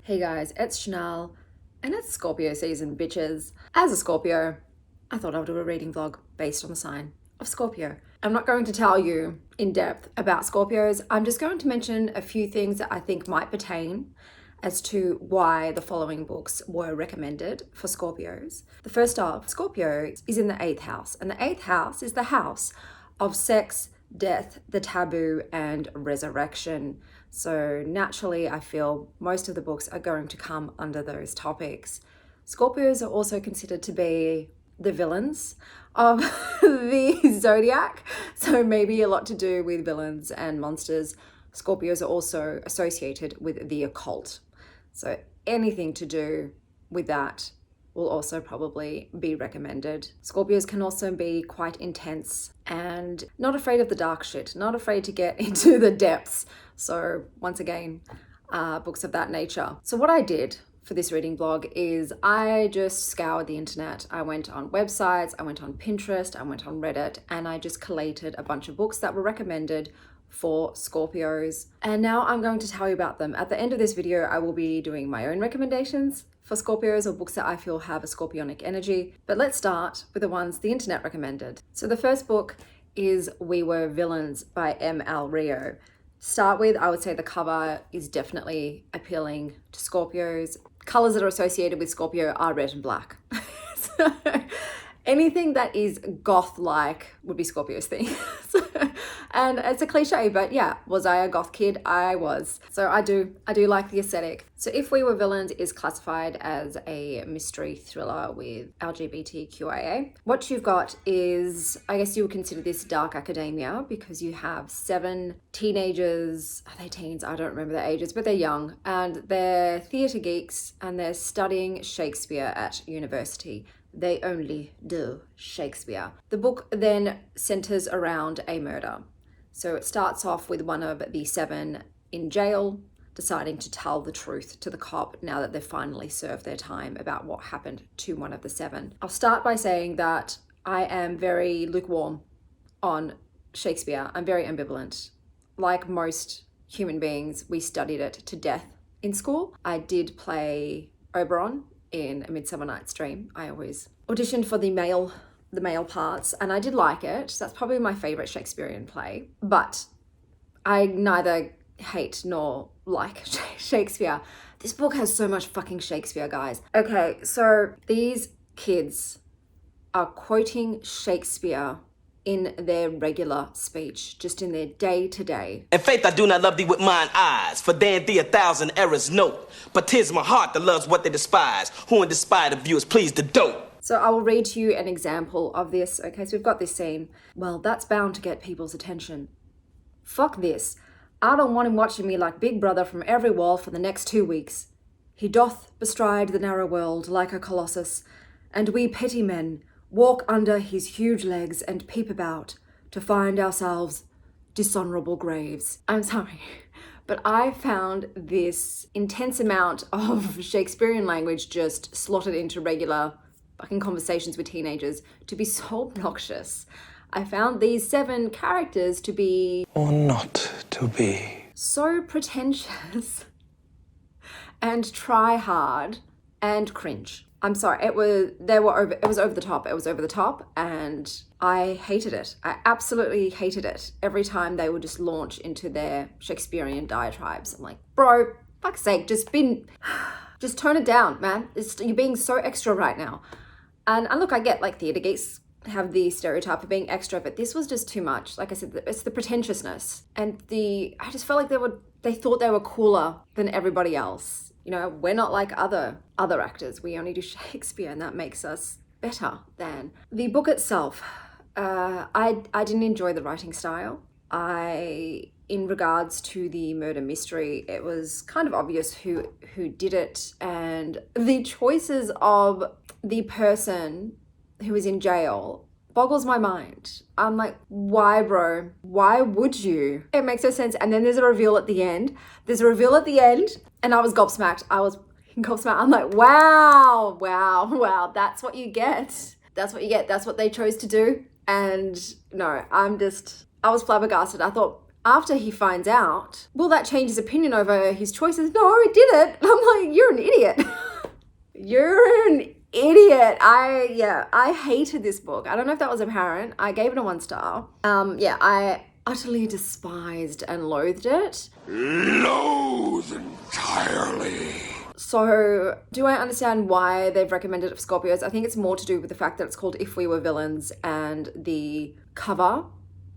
Hey guys, it's Chanel, and it's Scorpio season, bitches. As a Scorpio, I thought I would do a reading vlog based on the sign of Scorpio. I'm not going to tell you in depth about Scorpios. I'm just going to mention a few things that I think might pertain as to why the following books were recommended for Scorpios. The first of Scorpio is in the 8th house, and the 8th house is the house of sex, death, the taboo, and resurrection. So naturally, I feel most of the books are going to come under those topics. Scorpios are also considered to be the villains of the zodiac, so maybe a lot to do with villains and monsters. Scorpios are also associated with the occult, so anything to do with that will also probably be recommended. Scorpios can also be quite intense and not afraid of the dark shit, not afraid to get into the depths. So once again, books of that nature. So what I did for this reading blog is I just scoured the internet. I went on websites, I went on Pinterest, I went on Reddit, and I just collated a bunch of books that were recommended for Scorpios. And now I'm going to tell you about them. At the end of this video, I will be doing my own recommendations for Scorpios or books that I feel have a scorpionic energy. But let's start with the ones the internet recommended. So the first book is We Were Villains by M.L. Rio. To start with, I would say the cover is definitely appealing to Scorpios. Colors that are associated with Scorpio are red and black. So anything that is goth-like would be Scorpio's thing. And it's a cliche, but yeah, was I a goth kid? I was. So I do like the aesthetic. So If We Were Villains is classified as a mystery thriller with LGBTQIA. What you've got is, I guess you would consider this dark academia because you have 7 teenagers. Are they teens? I don't remember their ages, but they're young and they're theatre geeks and they're studying Shakespeare at university. They only do Shakespeare. The book then centers around a murder. So it starts off with one of the 7 in jail deciding to tell the truth to the cop now that they've finally served their time about what happened to one of the 7. I'll start by saying that I am very lukewarm on Shakespeare. I'm very ambivalent. Like most human beings, we studied it to death in school. I did play Oberon in A Midsummer Night's Dream. I always auditioned for the male parts and I did like it. That's probably my favorite Shakespearean play, but I neither hate nor like Shakespeare. This book has so much fucking Shakespeare, guys. Okay, so these kids are quoting Shakespeare in their regular speech, just in their day-to-day. In faith I do not love thee with mine eyes, for there in thee 1,000 errors note. But 'tis my heart that loves what they despise, who in despite of you is pleased to dote. So I will read to you an example of this. Okay, so we've got this scene. Well, that's bound to get people's attention. Fuck this. I don't want him watching me like Big Brother from every wall for the next 2 weeks. He doth bestride the narrow world like a colossus, and we petty men walk under his huge legs and peep about to find ourselves dishonorable graves. I'm sorry, but I found this intense amount of Shakespearean language just slotted into regular fucking conversations with teenagers to be so obnoxious. I found these 7 characters to be, or not to be, so pretentious and try hard and cringe. I'm sorry, it was over the top. It was over the top and I hated it. I absolutely hated it. Every time they would just launch into their Shakespearean diatribes. I'm like, bro, fuck's sake, just tone it down, man. You're being so extra right now. And look, I get like theatre geeks have the stereotype of being extra, but this was just too much. Like I said, it's the pretentiousness and I just felt like they thought they were cooler than everybody else. You know, we're not like other actors. We only do Shakespeare and that makes us better than. The book itself, I didn't enjoy the writing style. In regards to the murder mystery, it was kind of obvious who did it, and the choices of the person who is in jail boggles my mind. I'm like, why, bro? Why would you? It makes no sense. And then there's a reveal at the end. And I was gobsmacked. I'm like, wow. That's what you get. That's what they chose to do. And no, I was flabbergasted. I thought after he finds out, will that change his opinion over his choices? No, it didn't. I'm like, you're an idiot. You're an idiot. I hated this book. I don't know if that was apparent. I gave it a 1 star. I utterly despised and loathed it. Loathe entirely. So, do I understand why they've recommended it for Scorpios? I think it's more to do with the fact that it's called If We Were Villains, and the cover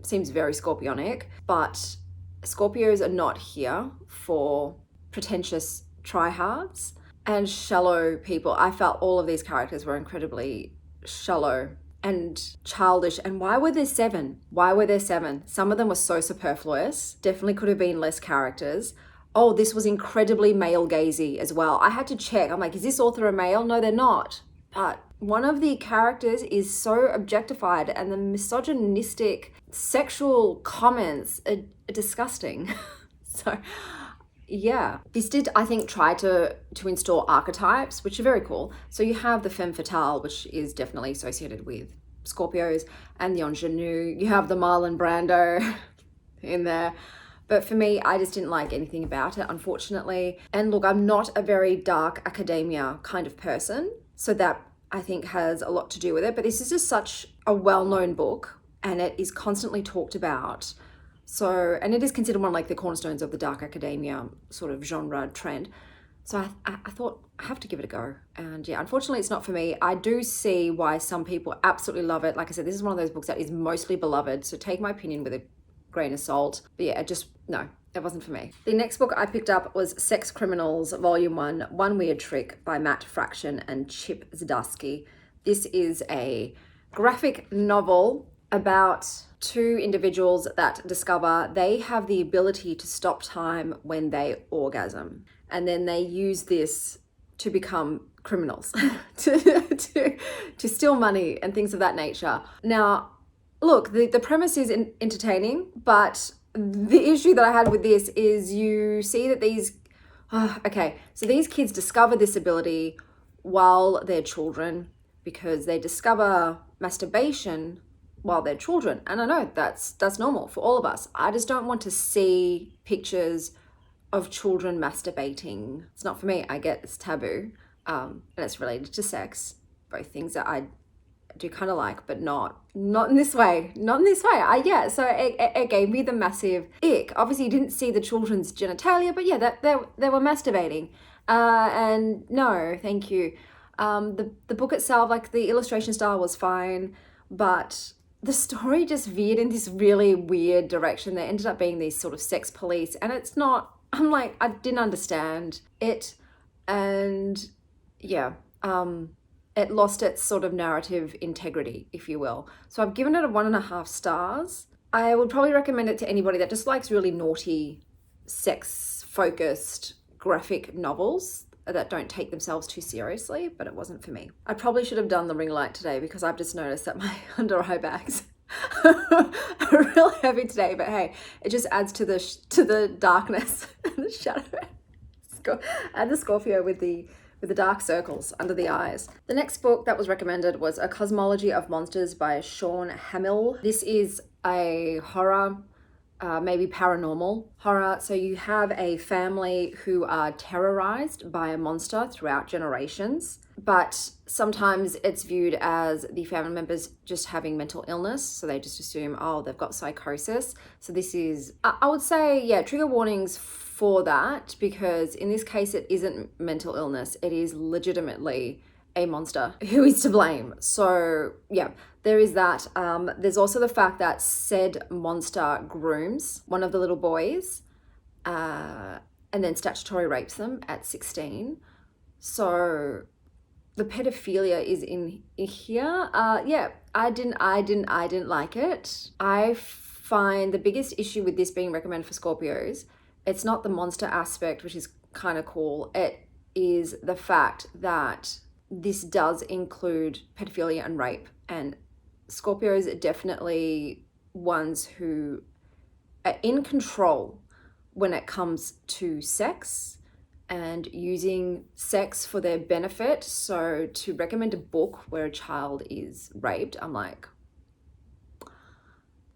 seems very Scorpionic, but Scorpios are not here for pretentious tryhards and shallow people. I felt all of these characters were incredibly shallow and childish. And why were there 7? Why were there 7? Some of them were so superfluous. Definitely could have been less characters. Oh, this was incredibly male-gazy as well. I had to check. I'm like, is this author a male? No, they're not. But one of the characters is so objectified, and the misogynistic sexual comments are disgusting. So, yeah. This did, I think, try to install archetypes, which are very cool. So you have the femme fatale, which is definitely associated with Scorpios, and the ingenue. You have the Marlon Brando in there. But for me, I just didn't like anything about it, unfortunately. And look, I'm not a very dark academia kind of person, so that I think has a lot to do with it. But this is just such a well-known book, and it is constantly talked about. So, and it is considered one of like the cornerstones of the dark academia sort of genre trend. So I thought I have to give it a go. And yeah, unfortunately it's not for me. I do see why some people absolutely love it. Like I said, this is one of those books that is mostly beloved. So take my opinion with a grain of salt. But yeah, no, it wasn't for me. The next book I picked up was Sex Criminals, Volume 1, One Weird Trick by Matt Fraction and Chip Zdarsky. This is a graphic novel about 2 individuals that discover they have the ability to stop time when they orgasm. And then they use this to become criminals, to steal money and things of that nature. Now, look, the premise is entertaining, but the issue that I had with this is you see that so these kids discover this ability while they're children, because they discover masturbation while they're children. And I know that's normal for all of us. I just don't want to see pictures of children masturbating. It's not for me. I get it's taboo, and it's related to sex, both things that I do kind of like, but not in this way. So it gave me the massive ick. Obviously you didn't see the children's genitalia, but yeah, that they were masturbating, and no thank you. The book itself, like the illustration style was fine, but the story just veered in this really weird direction. There ended up being these sort of sex police, and it's not, I'm like, I didn't understand it, and yeah, it lost its sort of narrative integrity, if you will. So I've given it a 1.5 stars. I would probably recommend it to anybody that just likes really naughty, sex-focused graphic novels that don't take themselves too seriously, but it wasn't for me. I probably should have done the ring light today, because I've just noticed that my under eye bags are real heavy today, but hey, it just adds to the darkness and the shadow. Add the Scorpio with the dark circles under the eyes. The next book that was recommended was A Cosmology of Monsters by Sean Hamill. This is a horror, maybe paranormal horror. So you have a family who are terrorized by a monster throughout generations, but sometimes it's viewed as the family members just having mental illness. So they just assume, oh, they've got psychosis. So this is, I would say, yeah, trigger warnings for that, because in this case, it isn't mental illness. It is legitimately a monster who is to blame. So yeah, there is that. There's also the fact that said monster grooms one of the little boys, and then statutory rapes them at 16. So the pedophilia is in here. Yeah, I didn't like it. I find the biggest issue with this being recommended for Scorpios, it's not the monster aspect, which is kind of cool. It is the fact that this does include pedophilia and rape, and Scorpios are definitely ones who are in control when it comes to sex and using sex for their benefit. So to recommend a book where a child is raped, I'm like,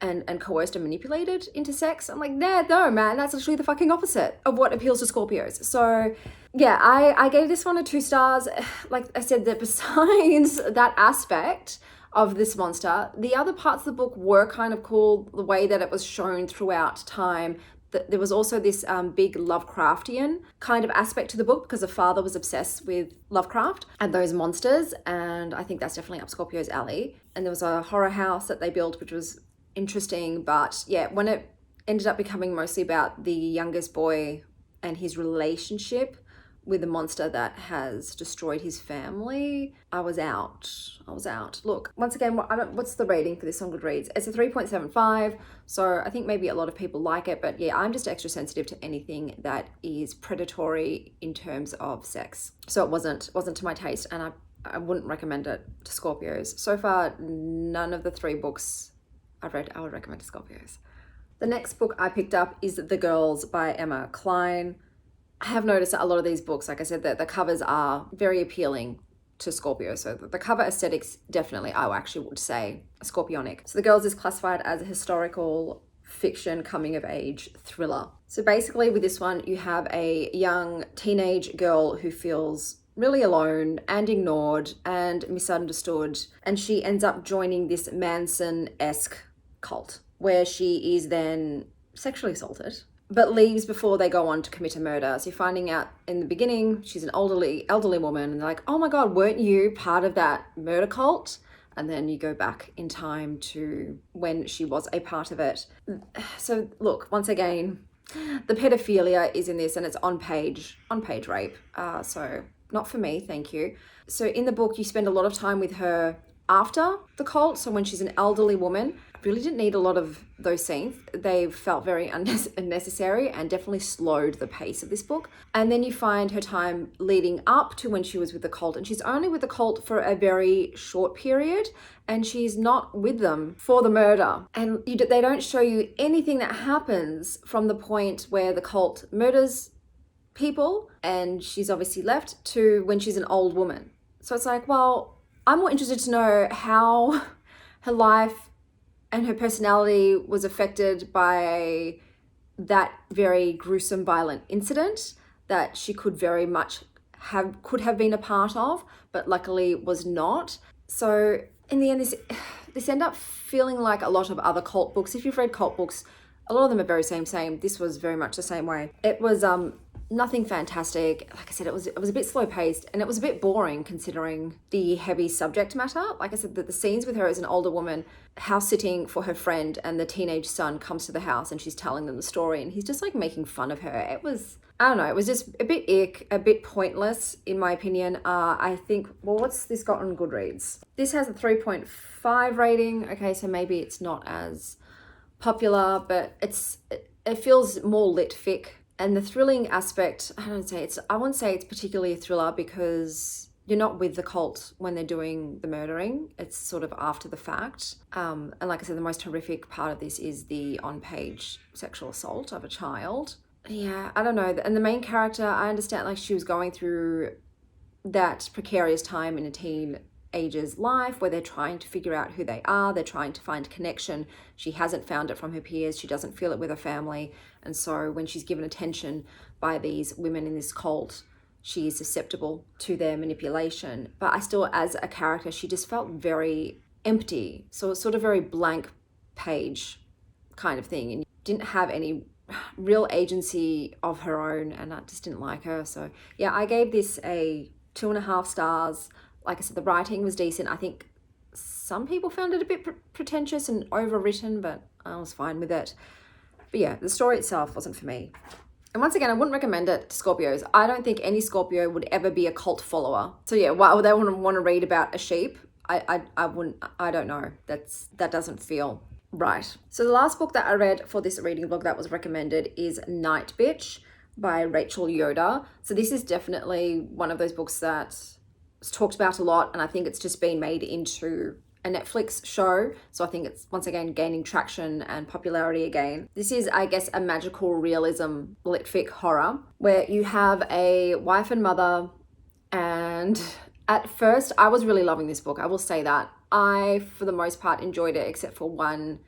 and coerced and manipulated into sex. I'm like, no, man, that's literally the fucking opposite of what appeals to Scorpios. So yeah, I gave this one a 2 stars. Like I said, that besides that aspect of this monster, the other parts of the book were kind of cool, the way that it was shown throughout time. There was also this big Lovecraftian kind of aspect to the book because the father was obsessed with Lovecraft and those monsters, and I think that's definitely up Scorpio's alley. And there was a horror house that they built, which was interesting, but yeah, when it ended up becoming mostly about the youngest boy and his relationship with the monster that has destroyed his family, I was out. Look, once again, what's the rating for this on Goodreads? It's a 3.75, so I think maybe a lot of people like it, but yeah, I'm just extra sensitive to anything that is predatory in terms of sex. So it wasn't to my taste, and I wouldn't recommend it to Scorpios. So far, none of the 3 books I've read I would recommend to Scorpios. The next book I picked up is The Girls by Emma Cline. I have noticed that a lot of these books, like I said, that the covers are very appealing to Scorpio. So the cover aesthetics, definitely, I actually would say, Scorpionic. So The Girls is classified as a historical fiction coming of age thriller. So basically with this one, you have a young teenage girl who feels really alone and ignored and misunderstood. And she ends up joining this Manson-esque cult where she is then sexually assaulted, but leaves before they go on to commit a murder. So you're finding out in the beginning, she's an elderly woman, and they're like, oh my God, weren't you part of that murder cult? And then you go back in time to when she was a part of it. So look, once again, the pedophilia is in this, and it's on page rape. So not for me, thank you. So in the book, you spend a lot of time with her after the cult. So when she's an elderly woman, really didn't need a lot of those scenes. They felt very unnecessary and definitely slowed the pace of this book. And then you find her time leading up to when she was with the cult, and she's only with the cult for a very short period, and she's not with them for the murder. And they don't show you anything that happens from the point where the cult murders people and she's obviously left to when she's an old woman. So it's like, well, I'm more interested to know how her life and her personality was affected by that very gruesome, violent incident that she could very much could have been a part of, but luckily was not. So in the end, this ended up feeling like a lot of other cult books. If you've read cult books, a lot of them are very same. This was very much the same way. It was nothing fantastic. Like I said, it was a bit slow paced, and it was a bit boring considering the heavy subject matter. Like I said, the scenes with her as an older woman house sitting for her friend, and the teenage son comes to the house and she's telling them the story, and he's just like making fun of her. It was, I don't know, it was just a bit ick, a bit pointless in my opinion. I think, well, what's this got on Goodreads? This has a 3.5 rating. Okay, so maybe it's not as popular, but it feels more litfic. And the thrilling aspect, I wouldn't say it's particularly a thriller because you're not with the cult when they're doing the murdering. It's sort of after the fact. And like I said, the most horrific part of this is the on-page sexual assault of a child. Yeah, I don't know. And the main character, I understand like she was going through that precarious time in a teenager's life where they're trying to figure out who they are. They're trying to find connection. She hasn't found it from her peers. She doesn't feel it with her family. And so when she's given attention by these women in this cult, she is susceptible to their manipulation. But I still, as a character, she just felt very empty. So it's sort of very blank page kind of thing. And didn't have any real agency of her own. And I just didn't like her. So yeah, I gave this a 2.5 stars. Like I said, the writing was decent. I think some people found it a bit pretentious and overwritten, but I was fine with it. But yeah, the story itself wasn't for me. And once again, I wouldn't recommend it to Scorpios. I don't think any Scorpio would ever be a cult follower. So yeah, why would they want to read about a sheep? I wouldn't, I don't know. That doesn't feel right. So the last book that I read for this reading vlog that was recommended is Nightbitch by Rachel Yoder. So this is definitely one of those books that's talked about a lot, and I think it's just been made into a Netflix show. So I think it's once again gaining traction and popularity again. This is, I guess, a magical realism litfic horror where you have a wife and mother, and at first I was really loving this book. I will say that. I, for the most part, enjoyed it except for one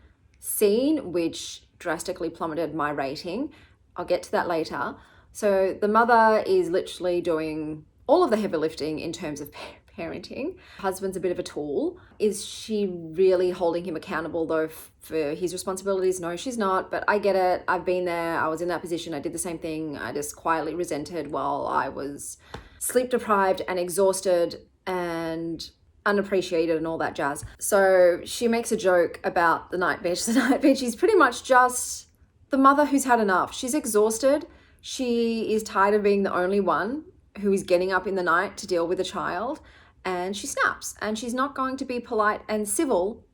scene, which drastically plummeted my rating. I'll get to that later. So the mother is literally doing all of the heavy lifting in terms of parenting. Husband's a bit of a tool. Is she really holding him accountable though for his responsibilities? No, she's not, but I get it. I've been there. I was in that position. I did the same thing. I just quietly resented while I was sleep deprived and exhausted and unappreciated and all that jazz. So she makes a joke about the night bitch. The night bitch is pretty much just the mother who's had enough. She's exhausted. She is tired of being the only one who is getting up in the night to deal with a child, and she snaps, and she's not going to be polite and civil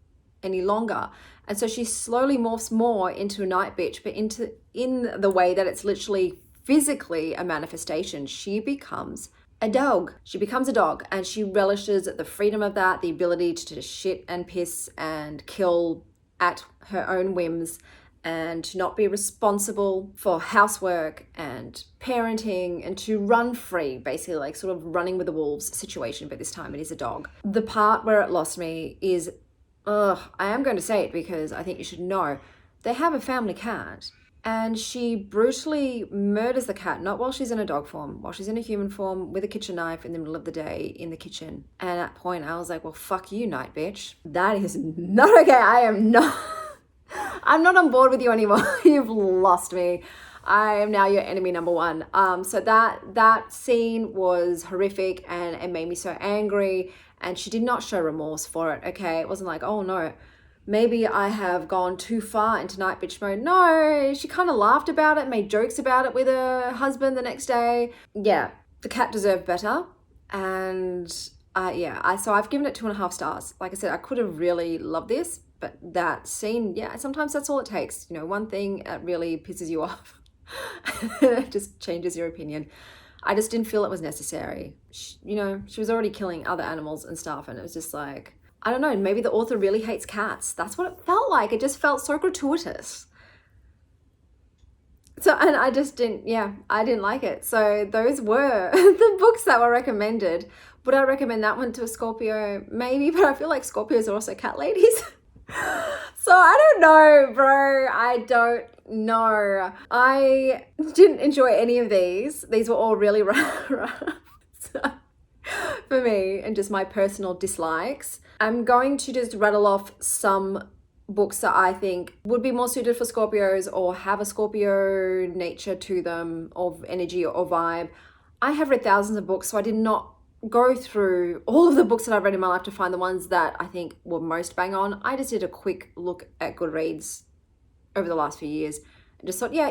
any longer. And so she slowly morphs more into a night bitch, but in the way that it's literally physically a manifestation. She becomes a dog. She becomes a dog, and she relishes the freedom of that, the ability to shit and piss and kill at her own whims, and to not be responsible for housework and parenting, and to run free, basically like sort of running with the wolves situation, but this time it is a dog. The part where it lost me is, I am going to say it because I think you should know, they have a family cat, and she brutally murders the cat, not while she's in a dog form, while she's in a human form with a kitchen knife in the middle of the day in the kitchen. And at that point I was like, well, fuck you, night bitch. That is not okay. I'm not on board with you anymore. You've lost me. I am now your enemy number one. So that scene was horrific, and it made me so angry, and she did not show remorse for it. Okay, it wasn't like, oh no, maybe I have gone too far into night bitch mode. No, she kind of laughed about it, made jokes about it with her husband the next day. Yeah, the cat deserved better. And so I've given it 2.5 stars. Like I said, I could have really loved this, but that scene, yeah, sometimes that's all it takes. You know, one thing that really pisses you off. It just changes your opinion. I just didn't feel it was necessary. She was already killing other animals and stuff, and it was just like, I don't know, maybe the author really hates cats. That's what it felt like. It just felt so gratuitous. So, and I didn't like it. So those were the books that were recommended. Would I recommend that one to a Scorpio? Maybe, but I feel like Scorpios are also cat ladies. So I don't know, bro. I don't know. I didn't enjoy any of these. These were all really rough for me, and just my personal dislikes. I'm going to just rattle off some books that I think would be more suited for Scorpios, or have a Scorpio nature to them, of energy or vibe. I have read thousands of books, so I did not go through all of the books that I've read in my life to find the ones that I think were most bang on. I just did a quick look at Goodreads over the last few years and just thought, yeah.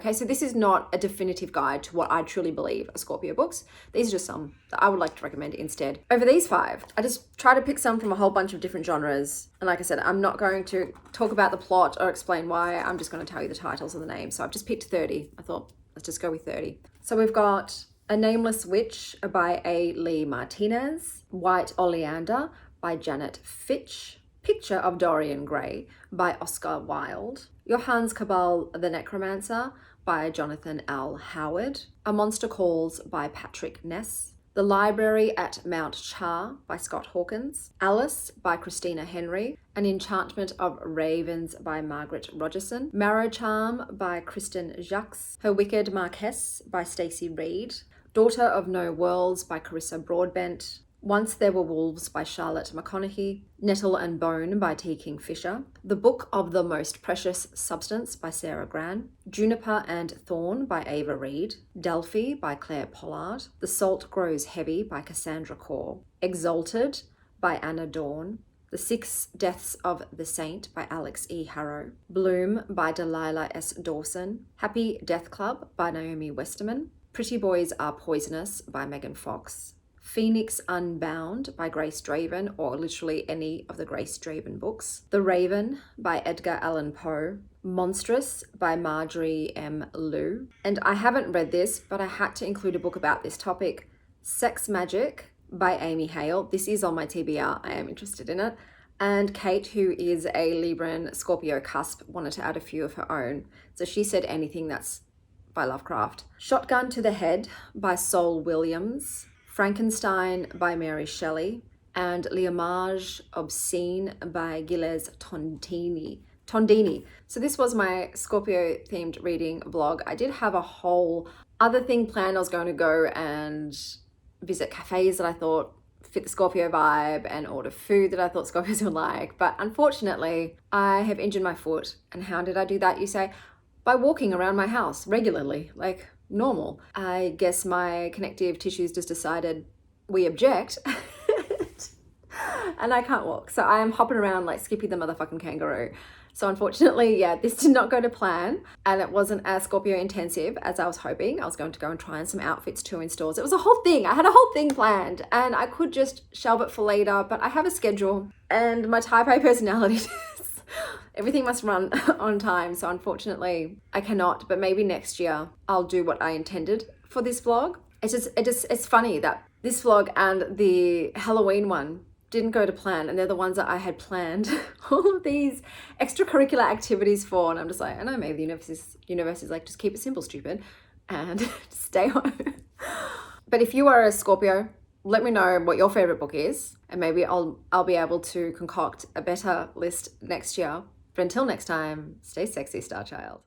Okay, so this is not a definitive guide to what I truly believe are Scorpio books. These are just some that I would like to recommend instead. Over these 5, I just try to pick some from a whole bunch of different genres. And like I said, I'm not going to talk about the plot or explain why. I'm just going to tell you the titles and the names. So I've just picked 30. I thought, let's just go with 30. So we've got A Nameless Witch by A. Lee Martinez, White Oleander by Janet Fitch, Picture of Dorian Gray by Oscar Wilde, Johannes Cabal the Necromancer by Jonathan L. Howard, A Monster Calls by Patrick Ness, The Library at Mount Char by Scott Hawkins, Alice by Christina Henry, An Enchantment of Ravens by Margaret Rogerson, Marrow Charm by Kristen Jacques, Her Wicked Marquess by Stacey Reid, Daughter of No Worlds by Carissa Broadbent, Once There Were Wolves by Charlotte McConaughey, Nettle and Bone by T. Kingfisher, The Book of the Most Precious Substance by Sarah Gran, Juniper and Thorn by Ava Reid, Delphi by Claire Pollard, The Salt Grows Heavy by Cassandra Core, Exalted by Anna Dawn, The 6 Deaths of the Saint by Alex E. Harrow, Bloom by Delilah S. Dawson, Happy Death Club by Naomi Westerman, Pretty Boys Are Poisonous by Megan Fox, Phoenix Unbound by Grace Draven, or literally any of the Grace Draven books, The Raven by Edgar Allan Poe, Monstrous by Marjorie M. Liu, and I haven't read this, but I had to include a book about this topic, Sex Magic by Amy Hale. This is on my TBR. I am interested in it. And Kate, who is a Libran Scorpio cusp, wanted to add a few of her own. So she said anything that's by Lovecraft. Shotgun to the Head by Sol Williams, Frankenstein by Mary Shelley, and L'Image Obscene by Gilles Tontini. Tondini. So this was my Scorpio themed reading vlog. I did have a whole other thing planned. I was going to go and visit cafes that I thought fit the Scorpio vibe and order food that I thought Scorpios would like. But unfortunately, I have injured my foot. And how did I do that, you say? By walking around my house regularly, like normal. I guess my connective tissues just decided we object. And I can't walk. So I am hopping around like Skippy the motherfucking kangaroo. So unfortunately, yeah, this did not go to plan, and it wasn't as Scorpio intensive as I was hoping. I was going to go and try on some outfits too in stores. It was a whole thing. I had a whole thing planned, and I could just shelve it for later, but I have a schedule, and my type A personality everything must run on time. So unfortunately, I cannot, but maybe next year I'll do what I intended for this vlog. It's funny that this vlog and the Halloween one didn't go to plan, and they're the ones that I had planned all of these extracurricular activities for, and I'm just like, I know, maybe the universe is like, just keep it simple, stupid, and stay home. But if you are a Scorpio, let me know what your favorite book is, and maybe I'll be able to concoct a better list next year. But until next time, stay sexy, Star Child.